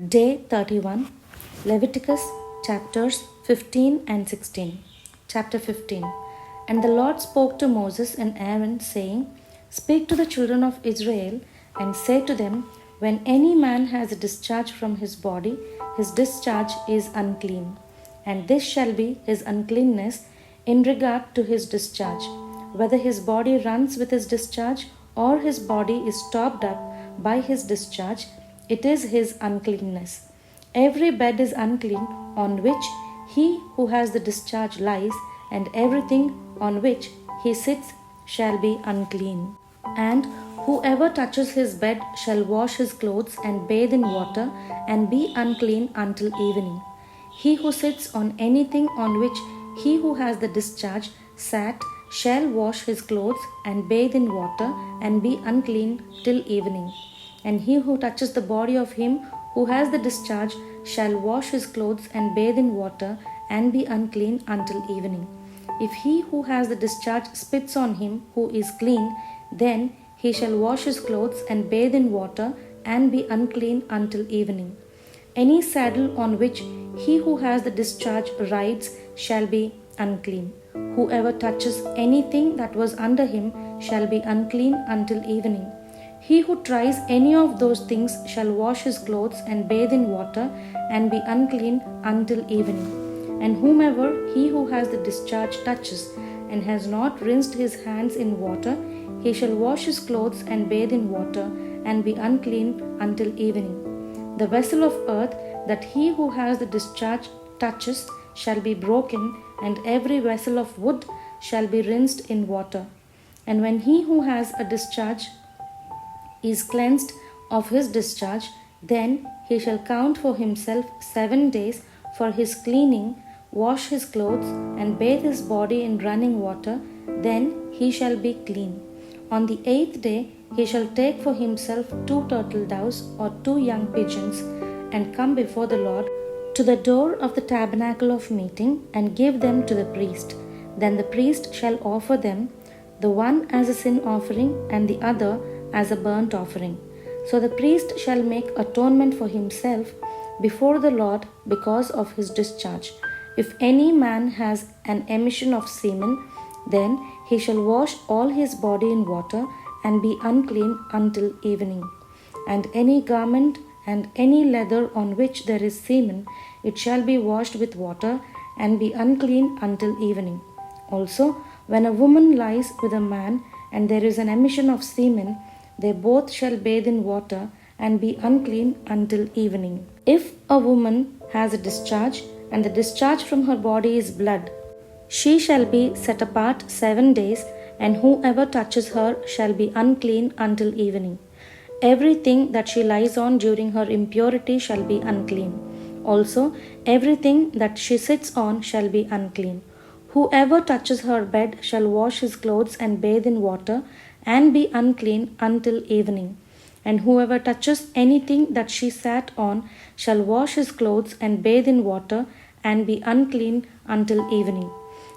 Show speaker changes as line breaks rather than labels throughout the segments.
Day 31, Leviticus chapters 15 and 16. Chapter 15. And the Lord spoke to Moses and Aaron, saying, Speak to the children of Israel, and say to them, When any man has a discharge from his body, his discharge is unclean. And this shall be his uncleanness in regard to his discharge, whether his body runs with his discharge, or his body is stopped up by his discharge, it is his uncleanness. Every bed is unclean on which he who has the discharge lies, and everything on which he sits shall be unclean. And whoever touches his bed shall wash his clothes and bathe in water, and be unclean until evening. He who sits on anything on which he who has the discharge sat shall wash his clothes and bathe in water, and be unclean till evening. And he who touches the body of him who has the discharge shall wash his clothes and bathe in water, and be unclean until evening. If he who has the discharge spits on him who is clean, then he shall wash his clothes and bathe in water, and be unclean until evening. Any saddle on which he who has the discharge rides shall be unclean. Whoever touches anything that was under him shall be unclean until evening. He who tries any of those things shall wash his clothes and bathe in water, and be unclean until evening. And whomever he who has the discharge touches, and has not rinsed his hands in water, he shall wash his clothes and bathe in water, and be unclean until evening. The vessel of earth that he who has the discharge touches shall be broken, and every vessel of wood shall be rinsed in water. And when he who has a discharge is cleansed of his discharge, then he shall count for himself 7 days for his cleaning, wash his clothes, and bathe his body in running water, then he shall be clean. On the 8th day he shall take for himself 2 turtle doves or 2 young pigeons, and come before the Lord to the door of the tabernacle of meeting, and give them to the priest. Then the priest shall offer them, the one as a sin offering, and the other as a burnt offering. So the priest shall make atonement for himself before the Lord because of his discharge. If any man has an emission of semen, then he shall wash all his body in water, and be unclean until evening. And any garment and any leather on which there is semen, it shall be washed with water, and be unclean until evening. Also, when a woman lies with a man, and there is an emission of semen, they both shall bathe in water, and be unclean until evening. If a woman has a discharge, and the discharge from her body is blood, she shall be set apart 7 days, and whoever touches her shall be unclean until evening. Everything that she lies on during her impurity shall be unclean. Also, everything that she sits on shall be unclean. Whoever touches her bed shall wash his clothes and bathe in water, and be unclean until evening. And whoever touches anything that she sat on shall wash his clothes and bathe in water, and be unclean until evening.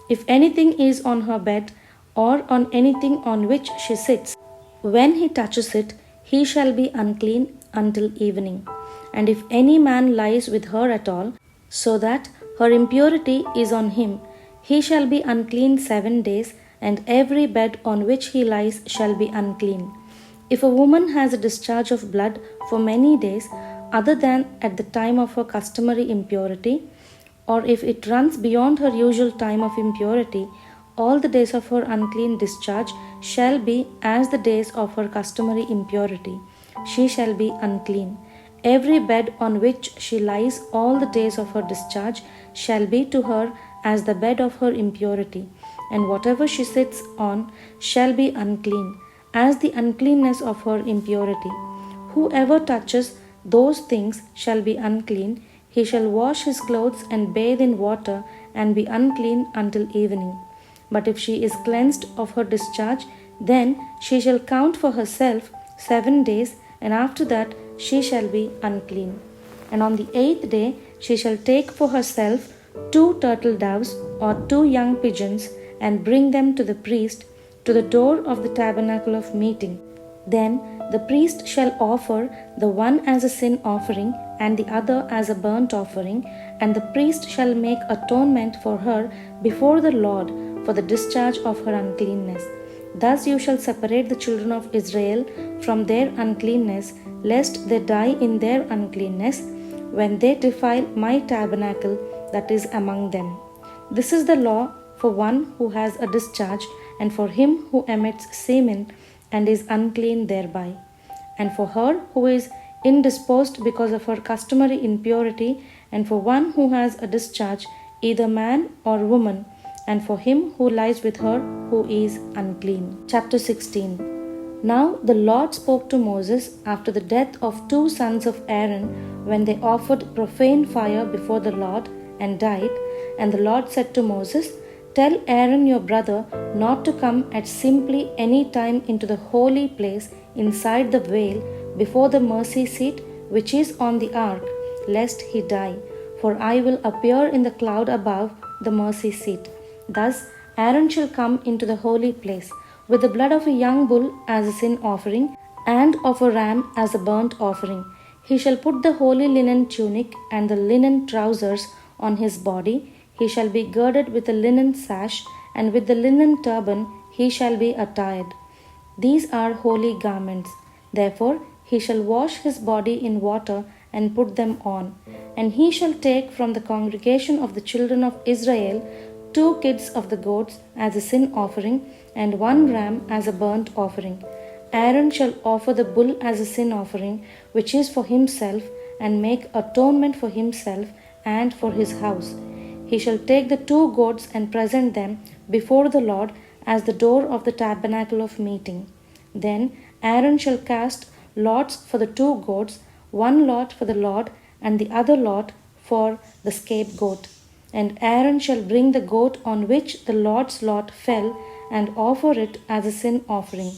If anything is on her bed, or on anything on which she sits, when he touches it, he shall be unclean until evening. And if any man lies with her at all, so that her impurity is on him, he shall be unclean 7 days, and every bed on which he lies shall be unclean. If a woman has a discharge of blood for many days, other than at the time of her customary impurity, or if it runs beyond her usual time of impurity, all the days of her unclean discharge shall be as the days of her customary impurity. She shall be unclean. Every bed on which she lies all the days of her discharge shall be to her as the bed of her impurity, and whatever she sits on shall be unclean, as the uncleanness of her impurity. Whoever touches those things shall be unclean. He shall wash his clothes and bathe in water, and be unclean until evening. But if she is cleansed of her discharge, then she shall count for herself 7 days, and after that she shall be unclean. And on the 8th day she shall take for herself 2 turtle doves or 2 young pigeons, and bring them to the priest to the door of the tabernacle of meeting. Then the priest shall offer the one as a sin offering, and the other as a burnt offering, and the priest shall make atonement for her before the Lord for the discharge of her uncleanness. Thus you shall separate the children of Israel from their uncleanness, lest they die in their uncleanness, when they defile my tabernacle that is among them. This is the law for one who has a discharge, and for him who emits semen and is unclean thereby, and for her who is indisposed because of her customary impurity, and for one who has a discharge, either man or woman, and for him who lies with her who is unclean. Chapter 16. Now the Lord spoke to Moses after the death of 2 sons of Aaron, when they offered profane fire before the Lord and died. And the Lord said to Moses, Tell Aaron your brother not to come at simply any time into the holy place inside the veil before the mercy seat which is on the ark, lest he die. For I will appear in the cloud above the mercy seat. Thus Aaron shall come into the holy place with the blood of a young bull as a sin offering, and of a ram as a burnt offering. He shall put the holy linen tunic and the linen trousers on his body. He shall be girded with a linen sash, and with the linen turban he shall be attired. These are holy garments. Therefore he shall wash his body in water and put them on. And he shall take from the congregation of the children of Israel 2 kids of the goats as a sin offering, and 1 ram as a burnt offering. Aaron shall offer the bull as a sin offering, which is for himself, and make atonement for himself and for his house. He shall take the 2 goats and present them before the Lord as the door of the tabernacle of meeting. Then Aaron shall cast lots for the 2 goats, 1 lot for the Lord, and the other lot for the scapegoat. And Aaron shall bring the goat on which the Lord's lot fell, and offer it as a sin offering.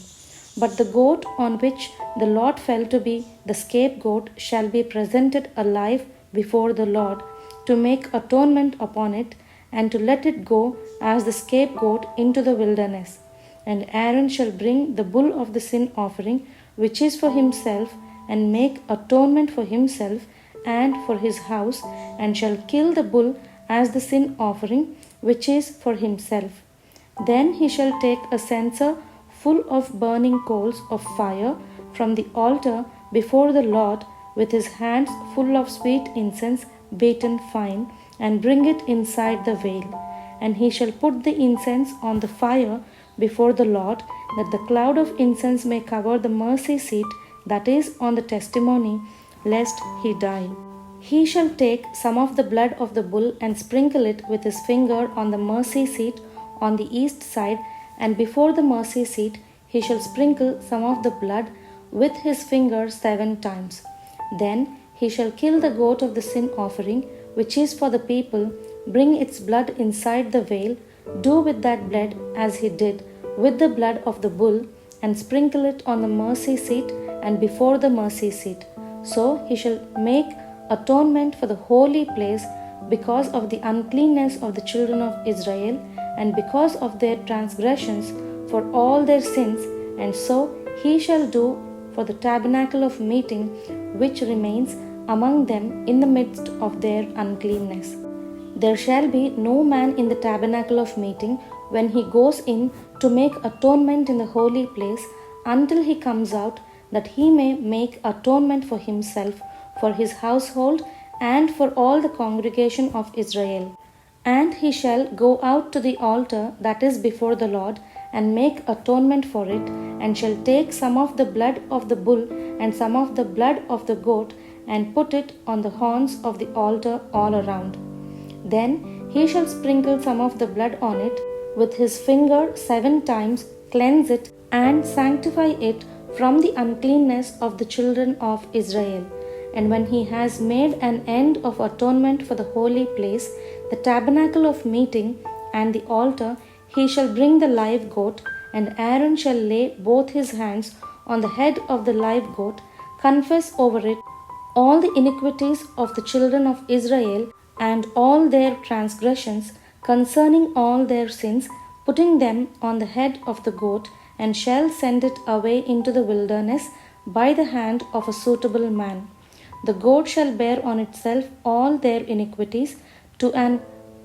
But the goat on which the lot fell to be the scapegoat shall be presented alive before the Lord, to make atonement upon it, and to let it go as the scapegoat into the wilderness. And Aaron shall bring the bull of the sin offering, which is for himself, and make atonement for himself and for his house, and shall kill the bull as the sin offering, which is for himself. Then he shall take a censer full of burning coals of fire from the altar before the Lord, with his hands full of sweet incense beaten fine, and bring it inside the veil. And he shall put the incense on the fire before the Lord, that the cloud of incense may cover the mercy seat that is on the testimony, lest he die. He shall take some of the blood of the bull and sprinkle it with his finger on the mercy seat on the east side, and before the mercy seat he shall sprinkle some of the blood with his finger 7 times. Then he shall kill the goat of the sin offering, which is for the people, bring its blood inside the veil, do with that blood as he did with the blood of the bull, and sprinkle it on the mercy seat and before the mercy seat. So he shall make atonement for the holy place because of the uncleanness of the children of Israel, and because of their transgressions for all their sins, and so he shall do for the tabernacle of meeting which remains among them in the midst of their uncleanness. There shall be no man in the tabernacle of meeting when he goes in to make atonement in the holy place until he comes out, that he may make atonement for himself, for his household, and for all the congregation of Israel. And he shall go out to the altar that is before the Lord, and make atonement for it, and shall take some of the blood of the bull and some of the blood of the goat, and put it on the horns of the altar all around. Then he shall sprinkle some of the blood on it with his finger 7 times, cleanse it, and sanctify it from the uncleanness of the children of Israel. And when he has made an end of atonement for the holy place, the tabernacle of meeting, and the altar, he shall bring the live goat, and Aaron shall lay both his hands on the head of the live goat, confess over it all the iniquities of the children of Israel, and all their transgressions concerning all their sins, putting them on the head of the goat, and shall send it away into the wilderness by the hand of a suitable man. The goat shall bear on itself all their iniquities to an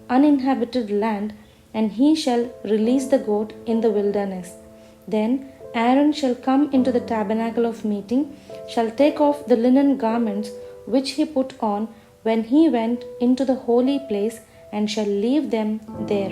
uninhabited land, and he shall release the goat in the wilderness. Then Aaron shall come into the tabernacle of meeting, shall take off the linen garments which he put on when he went into the holy place, and shall leave them there.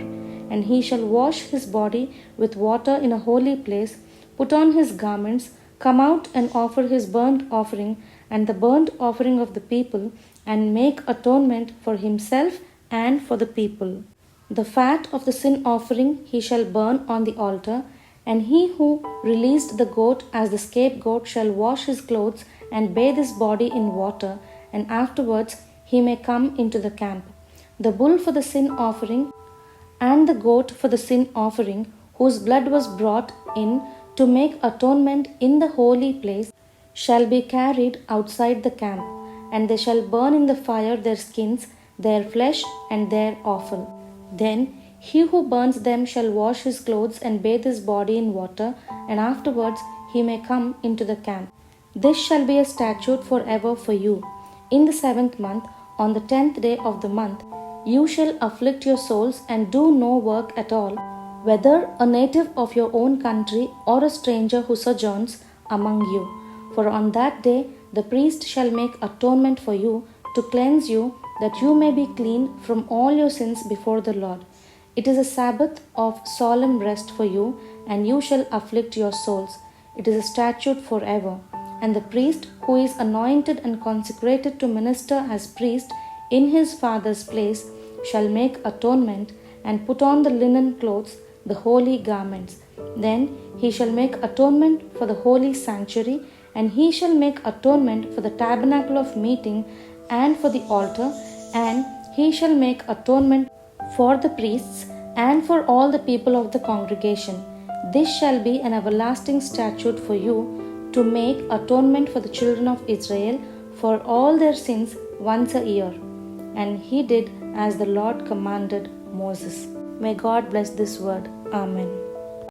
And he shall wash his body with water in a holy place, put on his garments, come out and offer his burnt offering and the burnt offering of the people, and make atonement for himself and for the people. The fat of the sin offering he shall burn on the altar, and he who released the goat as the scapegoat shall wash his clothes and bathe his body in water, and afterwards he may come into the camp. The bull for the sin offering and the goat for the sin offering, whose blood was brought in to make atonement in the holy place, shall be carried outside the camp, and they shall burn in the fire their skins, their flesh, and their offal. Then he who burns them shall wash his clothes and bathe his body in water, and afterwards he may come into the camp. This shall be a statute forever for you. In the 7th month, on the 10th day of the month, you shall afflict your souls and do no work at all, whether a native of your own country or a stranger who sojourns among you. For on that day the priest shall make atonement for you to cleanse you, that you may be clean from all your sins before the Lord. It is a Sabbath of solemn rest for you, and you shall afflict your souls. It is a statute forever. And the priest who is anointed and consecrated to minister as priest in his father's place shall make atonement and put on the linen clothes, the holy garments. Then he shall make atonement for the holy sanctuary, and he shall make atonement for the tabernacle of meeting and for the altar, and he shall make atonement for the priests and for all the people of the congregation. This shall be an everlasting statute for you, to make atonement for the children of Israel for all their sins once a year. And he did as the Lord commanded Moses. May God bless this word. Amen.